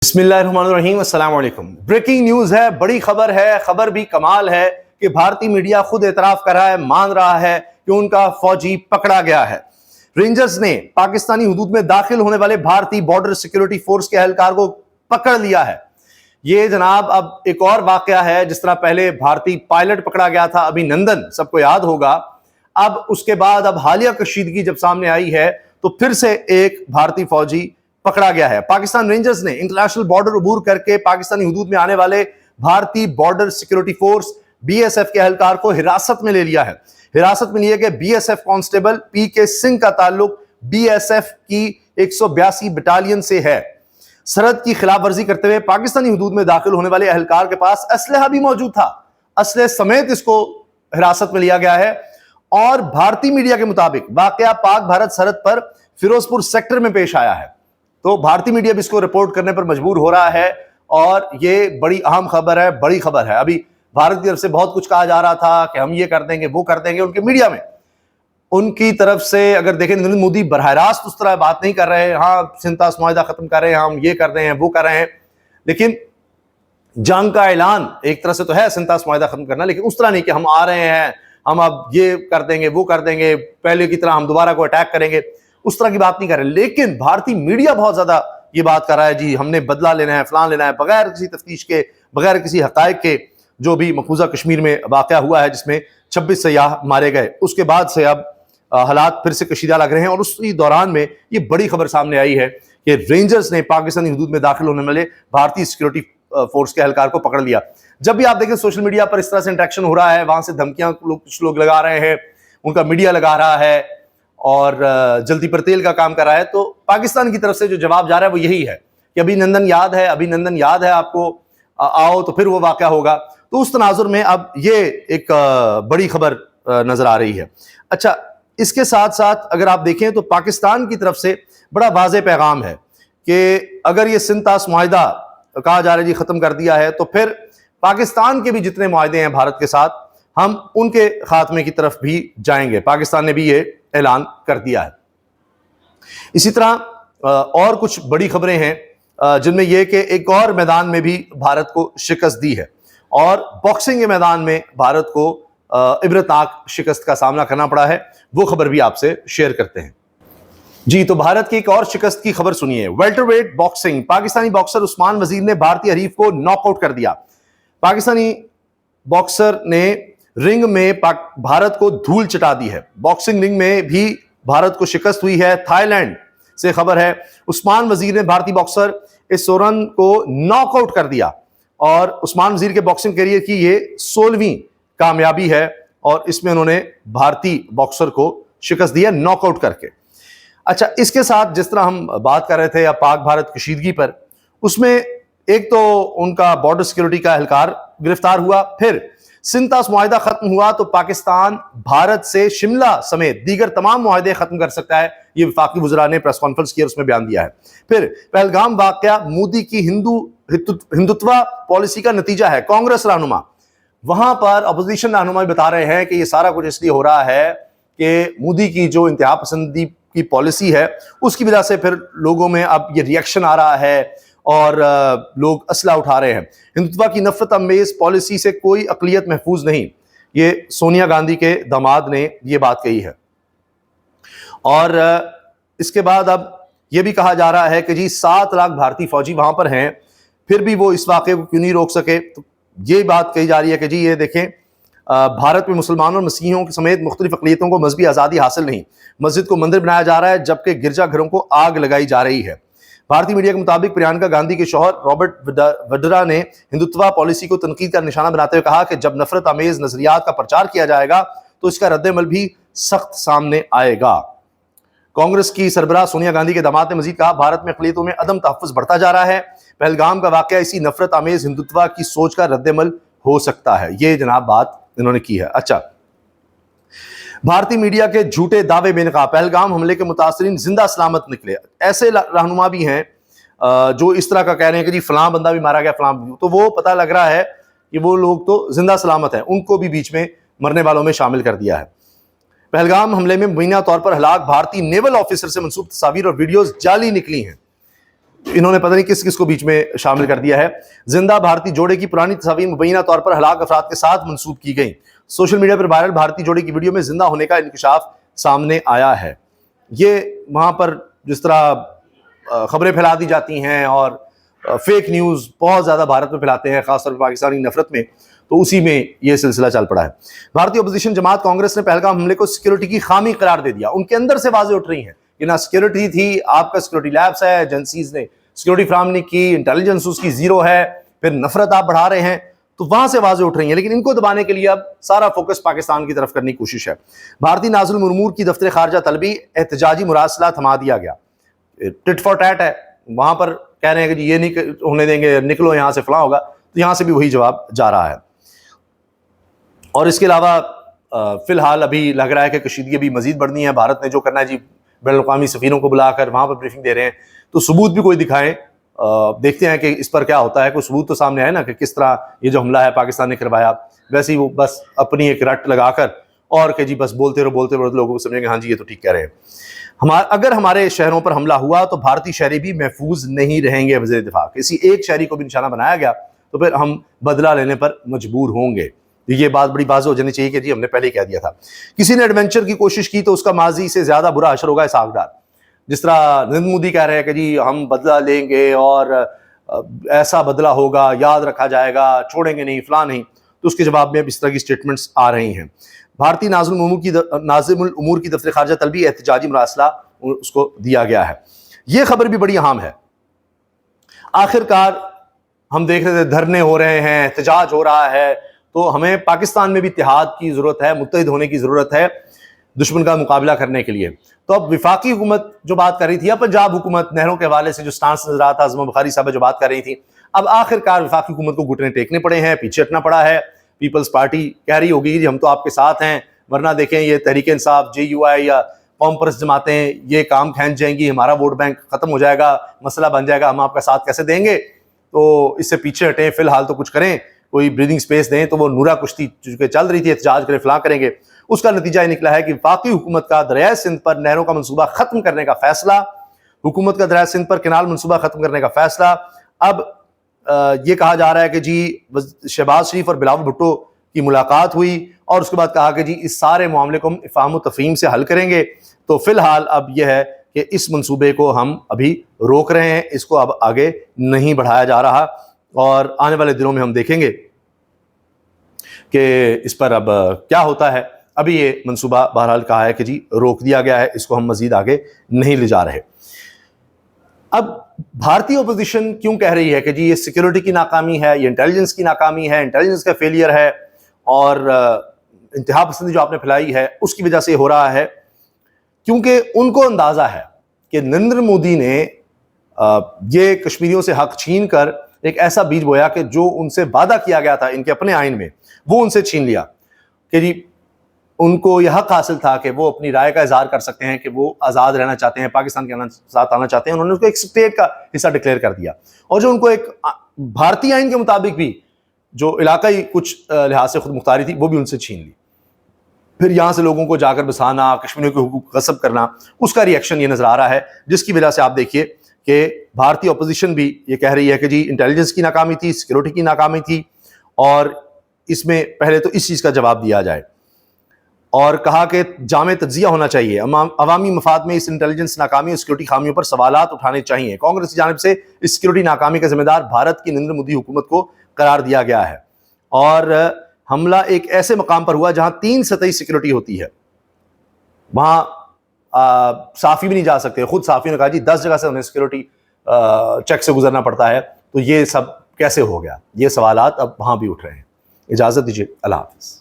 बिस्मिल्लाहिर्रहमानिर्रहीम, अस्सलाम वालेकुम। ब्रेकिंग न्यूज है, बड़ी खबर है, खबर भी कमाल है कि भारतीय मीडिया खुद एतराफ कर रहा है, मान रहा है कि उनका फौजी पकड़ा गया है। रेंजर्स ने पाकिस्तानी हुदूद में दाखिल होने वाले भारतीय बॉर्डर सिक्योरिटी फोर्स के एहलकार को पकड़ लिया है। ये जनाब अब एक और वाकया है। जिस तरह पहले भारतीय पायलट पकड़ा गया था, अभिनंदन, सबको याद होगा। अब उसके बाद अब हालिया कशीदगी जब सामने आई है तो फिर से एक भारतीय फौजी पकड़ा गया है। पाकिस्तान रेंजर्स ने इंटरनेशनल बॉर्डर अबूर करके पाकिस्तानी हुदूद में आने वाले भारतीय बॉर्डर सिक्योरिटी फोर्स बीएसएफ के एहलकार को हिरासत में ले लिया है। हिरासत में लिए गए बीएसएफ कांस्टेबल पीके सिंह का ताल्लुक बीएसएफ की 182 बटालियन से है। सरहद की खिलाफ वर्जी करते हुए पाकिस्तानी हुदूद में दाखिल होने वाले एहलकार के पास असलहा भी मौजूद था। असलहे समेत इसको हिरासत में लिया गया है। और भारतीय मीडिया के मुताबिक वाकया पाक भारत सरहद पर फिरोजपुर सेक्टर में पेश आया है। तो भारतीय मीडिया भी इसको रिपोर्ट करने पर मजबूर हो रहा है और ये बड़ी अहम खबर है, बड़ी खबर है। अभी भारत की तरफ से बहुत कुछ कहा जा रहा था कि हम ये कर देंगे, वो कर देंगे। उनके मीडिया में उनकी तरफ से अगर देखें, नरेंद्र मोदी बरह रास्त उस तरह बात नहीं कर रहे हैं। हाँ, सिंतास मुआहिदा खत्म कर रहे हैं, हम ये कर रहे हैं, वो कर रहे हैं, लेकिन जंग का ऐलान एक तरह से तो है सिंतास मुआहिदा खत्म करना, लेकिन उस तरह नहीं कि हम आ रहे हैं, हम अब ये कर देंगे, वो कर देंगे, पहले की तरह हम दोबारा को अटैक करेंगे, उस तरह की बात नहीं कर रहे। लेकिन भारतीय मीडिया बहुत ज्यादा ये बात कर रहा है, जी हमने बदला लेना है, फलान लेना है, बगैर किसी तफ्तीश के, बगैर किसी हकायक के। जो भी मकबूजा कश्मीर में वाकया हुआ है जिसमें 26 सयाह मारे गए, उसके बाद से अब हालात फिर से कशीदा लग रहे हैं। और उसी दौरान में ये बड़ी खबर सामने आई है कि रेंजर्स ने पाकिस्तानी हुदूद में दाखिल होने वाले भारतीय सिक्योरिटी फोर्स के एहलकार को पकड़ लिया। जब भी आप देखें सोशल मीडिया पर इस तरह से इंटरेक्शन हो रहा है, वहां से धमकियां कुछ लोग लगा रहे हैं, उनका मीडिया लगा रहा है और जल्दी पर तेल का काम कर रहा है, तो पाकिस्तान की तरफ से जो जवाब जा रहा है वो यही है कि अभिनंदन याद है, अभिनंदन याद है आपको, आओ तो फिर वो वाकया होगा। तो उस तनाजुर में अब ये एक बड़ी खबर नजर आ रही है। अच्छा, इसके साथ साथ अगर आप देखें तो पाकिस्तान की तरफ से बड़ा वाज़ेह पैगाम है कि अगर ये सिंतास मुआहिदा कहा जा रहा है जी खत्म कर दिया है, तो फिर पाकिस्तान के भी जितने मुआहिदे हैं भारत के साथ, हम उनके खात्मे की तरफ भी जाएंगे। पाकिस्तान ने भी ये ऐलान कर दिया है। इसी तरह और कुछ बड़ी खबरें हैं जिनमें यह कि एक और मैदान में भी भारत को शिकस्त दी है और बॉक्सिंग के मैदान में भारत को इबरतनाक शिकस्त का सामना करना पड़ा है। वो खबर भी आपसे शेयर करते हैं। जी, तो भारत की एक और शिकस्त की खबर सुनिए। Welterweight boxing, Pakistani boxer Usman वजीर ने भारतीय हरीफ को नॉकआउट कर दिया। पाकिस्तानी बॉक्सर ने रिंग में भारत को धूल चटा दी है। बॉक्सिंग रिंग में भी भारत को शिकस्त हुई है। थाईलैंड से खबर है, उस्मान वजीर ने भारतीय बॉक्सर इसोरन को नॉकआउट कर दिया और उस्मान वजीर के बॉक्सिंग करियर की ये 16वीं कामयाबी है और इसमें उन्होंने भारतीय बॉक्सर को शिकस्त दी है नॉकआउट करके। अच्छा, इसके साथ जिस तरह हम बात कर रहे थे या पाक भारत कशीदगी पर, उसमें एक तो उनका बॉर्डर सिक्योरिटी का एहलकार गिरफ्तार हुआ, फिर सिंतास मुआहिदा खत्म हुआ तो पाकिस्तान भारत से शिमला समेत दीगर तमाम मुआहिदे खत्म कर सकता है। ये वफाकी वज़रा ने प्रेस कॉन्फ्रेंस की और उसमें बयान दिया है। फिर पहलगाम वाकया मोदी की हिंदुत्व पॉलिसी का नतीजा है। कांग्रेस रहनुमा, वहां पर अपोजिशन रहनुमा बता रहे हैं कि ये सारा कुछ इसलिए हो रहा है कि मोदी की जो इंतहा पसंदी की पॉलिसी है उसकी वजह से फिर लोगों में अब ये रिएक्शन आ रहा है और लोग असला उठा रहे हैं। हिंदुत्व की नफरत अमेज पॉलिसी से कोई अकलियत महफूज नहीं, ये सोनिया गांधी के दामाद ने ये बात कही है। और इसके बाद अब ये भी कहा जा रहा है कि जी 7 लाख भारतीय फौजी वहां पर हैं, फिर भी वो इस वाक़े को क्यों नहीं रोक सके। तो ये बात कही जा रही है कि जी ये देखें, भारत में मुसलमानों और मसीहियों के समेत मुख्तलिफ अक़लियतों को मजहबी आज़ादी हासिल नहीं, मस्जिद को मंदिर बनाया जा रहा है जबकि गिरजाघरों को आग लगाई जा रही है। भारतीय मीडिया के मुताबिक प्रियंका गांधी के शौहर रॉबर्ट वड्रा ने हिंदुत्व पॉलिसी को तनकीद का निशाना बनाते हुए कहा कि जब नफरत अमेज नजरियात का प्रचार किया जाएगा तो इसका रद्द-ए-अमल भी सख्त सामने आएगा। कांग्रेस की सरबराह सोनिया गांधी के दामाद ने मजीद कहा, भारत में अक़लियतों में अदम तहफ़्फ़ुज़ बढ़ता जा रहा है। पहलगाम का वाक़या इसी नफरत अमेज हिंदुत्व की सोच का रद्द-ए-अमल हो सकता है। ये जनाब बात इन्होंने की है। अच्छा, भारतीय मीडिया के झूठे दावे बेनकाब, पहलगाम हमले के मुतासरीन जिंदा सलामत निकले। ऐसे रहनुमा भी हैं जो इस तरह का कह रहे हैं कि जी फलां बंदा भी मारा गया, फलां, तो वो पता लग रहा है कि वो लोग तो जिंदा सलामत हैं, उनको भी बीच में मरने वालों में शामिल कर दिया है। पहलगाम हमले में मुबैना तौर पर हलाक भारतीय नेवल ऑफिसर से मंसूब तस्वीर और वीडियोज जाली निकली हैं। انہوں نے پتہ نہیں کس کس کو بیچ میں شامل کر دیا ہے۔ زندہ بھارتی جوڑے کی پرانی تصاویر مبینہ طور پر ہلاک افراد کے ساتھ منسوب کی گئیں۔ سوشل میڈیا پر وائرل بھارتی جوڑے کی ویڈیو میں زندہ ہونے کا انکشاف سامنے آیا ہے۔ یہ وہاں پر جس طرح خبریں پھیلا دی جاتی ہیں اور فیک نیوز بہت زیادہ بھارت میں پھیلاتے ہیں، خاص طور پر پاکستانی نفرت میں، تو اسی میں یہ سلسلہ چل پڑا ہے۔ بھارتی اپوزیشن جماعت کانگریس نے پہلگام حملے کو سیکیورٹی کی خامی قرار دے دیا۔ ان کے اندر سے باتیں اٹھ رہی ہیں کہ نہ سیکیورٹی تھی، آپ کا سیکیورٹی لیبس ہے، ایجنسیز نے سیکیورٹی فراہم نہیں کی، انٹیلیجنس اس کی زیرو ہے، پھر نفرت آپ بڑھا رہے ہیں، تو وہاں سے آوازیں اٹھ رہی ہیں۔ لیکن ان کو دبانے کے لیے اب سارا فوکس پاکستان کی طرف کرنے کی کوشش ہے۔ بھارتی نازل الامور کی دفتر خارجہ طلبی احتجاجی مراسلہ تھما دیا گیا۔ ٹٹ فار ٹیٹ ہے، وہاں پر کہہ رہے ہیں کہ جی یہ نہیں ہونے دیں گے، نکلو یہاں سے، فلاں ہوگا، تو یہاں سے بھی وہی جواب جا رہا ہے۔ اور اس کے علاوہ فی الحال ابھی لگ رہا ہے کہ کشیدگی بھی مزید بڑھنی ہے۔ بھارت نے جو کرنا ہے جی، بین الاقوامی سفیروں کو بلا کر وہاں پر بریفنگ دے رہے ہیں، تو ثبوت بھی کوئی دکھائیں، دیکھتے ہیں کہ اس پر کیا ہوتا ہے۔ کوئی ثبوت تو سامنے آئے نا کہ کس طرح یہ جو حملہ ہے پاکستان نے کروایا۔ ویسے ہی وہ بس اپنی ایک رٹ لگا کر اور کہ جی بس بولتے رہو لوگوں کو سمجھیں گے ہاں جی یہ تو ٹھیک کہہ رہے ہیں۔ اگر ہمارے شہروں پر حملہ ہوا تو بھارتی شہری بھی محفوظ نہیں رہیں گے۔ وزیر دفاع کسی ایک شہری کو بھی نشانہ بنایا گیا تو پھر ہم بدلہ لینے پر مجبور ہوں گے۔ یہ بات بڑی واضح ہو جانی چاہیے کہ جی ہم نے پہلے کہہ دیا تھا۔ کسی نے ایڈونچر کی کوشش کی تو اس کا ماضی سے زیادہ برا حشر ہوگا اسحاق ڈار۔ جس طرح نریندر مودی کہہ رہے ہیں کہ جی ہم بدلہ لیں گے اور ایسا بدلہ ہوگا، یاد رکھا جائے گا، چھوڑیں گے نہیں، فلاں نہیں، تو اس کے جواب میں اب اس طرح کی سٹیٹمنٹس آ رہی ہیں۔ بھارتی ناظم الامور کی دفتر خارجہ طلبی احتجاجی مراسلہ اس کو دیا گیا ہے۔ یہ خبر بھی بڑی اہم ہے۔ آخر کار ہم دیکھ رہے تھے دھرنے ہو رہے ہیں، احتجاج ہو رہا ہے، تو ہمیں پاکستان میں بھی اتحاد کی ضرورت ہے، متحد ہونے کی ضرورت ہے دشمن کا مقابلہ کرنے کے لیے۔ تو اب وفاقی حکومت جو بات کر رہی تھی، یا پنجاب حکومت نہروں کے حوالے سے جو سٹانس نظر آتا، عظمہ بخاری صاحبہ جو بات کر رہی تھی، اب آخر کار وفاقی حکومت کو گھٹنے ٹیکنے پڑے ہیں، پیچھے ہٹنا پڑا ہے۔ پیپلز پارٹی کہہ رہی ہوگی جی ہم تو آپ کے ساتھ ہیں، ورنہ دیکھیں یہ تحریک انصاف، JUI یا قوم پرست جماعتیں یہ کام کھینچ جائیں گی، ہمارا ووٹ بینک ختم ہو جائے گا، مسئلہ بن جائے گا، ہم آپ کا ساتھ کیسے دیں گے؟ تو اس سے پیچھے ہٹیں، فی الحال تو کچھ کریں، کوئی بریدنگ سپیس دیں۔ تو وہ نورا کشتی جو چل رہی تھی احتجاج کریں، فلاں کریں گے، اس کا نتیجہ یہ نکلا ہے کہ وفاقی حکومت کا دریائے سندھ پر نہروں کا منصوبہ ختم کرنے کا فیصلہ، حکومت کا دریائے سندھ پر کینال منصوبہ ختم کرنے کا فیصلہ۔ اب یہ کہا جا رہا ہے کہ جی شہباز شریف اور بلاول بھٹو کی ملاقات ہوئی اور اس کے بعد کہا کہ جی اس سارے معاملے کو ہم افہام و تفہیم سے حل کریں گے۔ تو فی الحال اب یہ ہے کہ اس منصوبے کو ہم ابھی روک رہے ہیں، اس کو اب آگے نہیں بڑھایا جا رہا، اور آنے والے دنوں میں ہم دیکھیں گے کہ اس پر اب کیا ہوتا ہے۔ ابھی یہ منصوبہ بہرحال کہا ہے کہ جی روک دیا گیا ہے، اس کو ہم مزید آگے نہیں لے جا رہے۔ اب بھارتی اپوزیشن کیوں کہہ رہی ہے کہ جی یہ سیکیورٹی کی ناکامی ہے، یہ انٹیلیجنس کی ناکامی ہے، انٹیلیجنس کا فیلئر ہے، اور انتہا پسندی جو آپ نے پھیلائی ہے اس کی وجہ سے ہو رہا ہے؟ کیونکہ ان کو اندازہ ہے کہ نریندر مودی نے یہ کشمیریوں سے حق چھین کر ایک ایسا بیج بویا کہ جو ان سے وعدہ کیا گیا تھا ان کے اپنے آئین میں، وہ ان سے چھین لیا کہ جی ان کو یہ حق حاصل تھا کہ وہ اپنی رائے کا اظہار کر سکتے ہیں کہ وہ آزاد رہنا چاہتے ہیں، پاکستان کے ساتھ آنا چاہتے ہیں۔ انہوں نے اس کو ایک اسٹیٹ کا حصہ ڈکلیئر کر دیا، اور جو ان کو ایک بھارتی آئین کے مطابق بھی جو علاقائی کچھ لحاظ سے خود مختاری تھی وہ بھی ان سے چھین لی۔ پھر یہاں سے لوگوں کو جا کر بسانا، کشمیریوں کے حقوق غصب کرنا، اس کا ریئیکشن یہ نظر آ رہا ہے، جس کی وجہ سے آپ دیکھیے کہ بھارتی اپوزیشن بھی یہ کہہ رہی ہے کہ جی انٹیلیجنس کی ناکامی تھی، سیکیورٹی کی ناکامی تھی، اور اس میں پہلے تو اس چیز کا جواب دیا جائے، اور کہا کہ جامع تجزیہ ہونا چاہیے، عوامی مفاد میں اس انٹیلیجنس ناکامی اور سیکیورٹی خامیوں پر سوالات اٹھانے چاہیے۔ کانگریس کی جانب سے اس سیکیورٹی ناکامی کا ذمہ دار بھارت کی نریندر مودی حکومت کو قرار دیا گیا ہے، اور حملہ ایک ایسے مقام پر ہوا جہاں 3 سطحی سیکیورٹی ہوتی ہے، وہاں صحافی بھی نہیں جا سکتے۔ خود صحافیوں نے کہا جی 10 جگہ سے انہیں سیکیورٹی چیک سے گزرنا پڑتا ہے، تو یہ سب کیسے ہو گیا؟ یہ سوالات اب وہاں بھی اٹھ رہے ہیں۔ اجازت دیجیے، اللہ حافظ۔